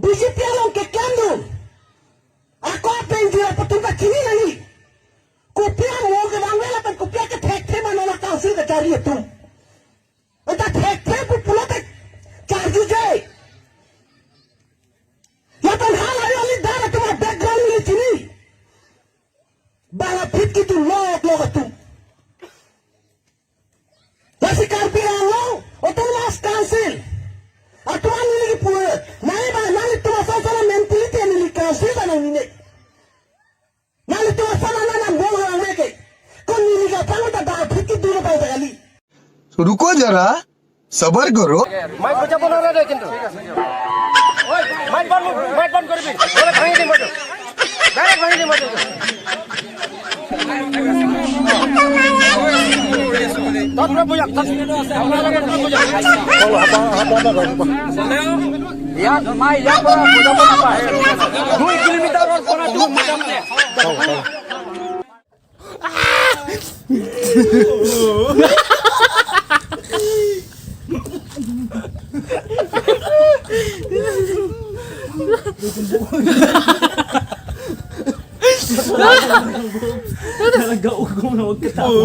Bisipialang kekyando. Ako apeng dia patunga kini nani. Kopia mo ke bangwela pan kopia ke thekte manala council ka cari itu. Enta thekte pu pulote charge jay. Ya tan hal ayo ali dara tuma background ni chini. Bala fit ki tu log tu. Kasi karpiran lo, otonomas council. Atuan nili pura, nali ba nali tuwa sana mentality nili council ba nang nini. Nali tuwa sana na monga ang meke. Kung nili ka tango ta da phiki duro pa gali. तो रुको जरा सबर करो माइक बजा बोलो रे किंतु ओए माइक बंद करबी बोले भांगी दे मत डायरेक्ट भांगी दे मत तत्रा बुझा बोलो हा यार माई या बुझा बोला पा 2 किलोमीटर और कोना 2 मीटर में Talaga ugong na huwag katawa.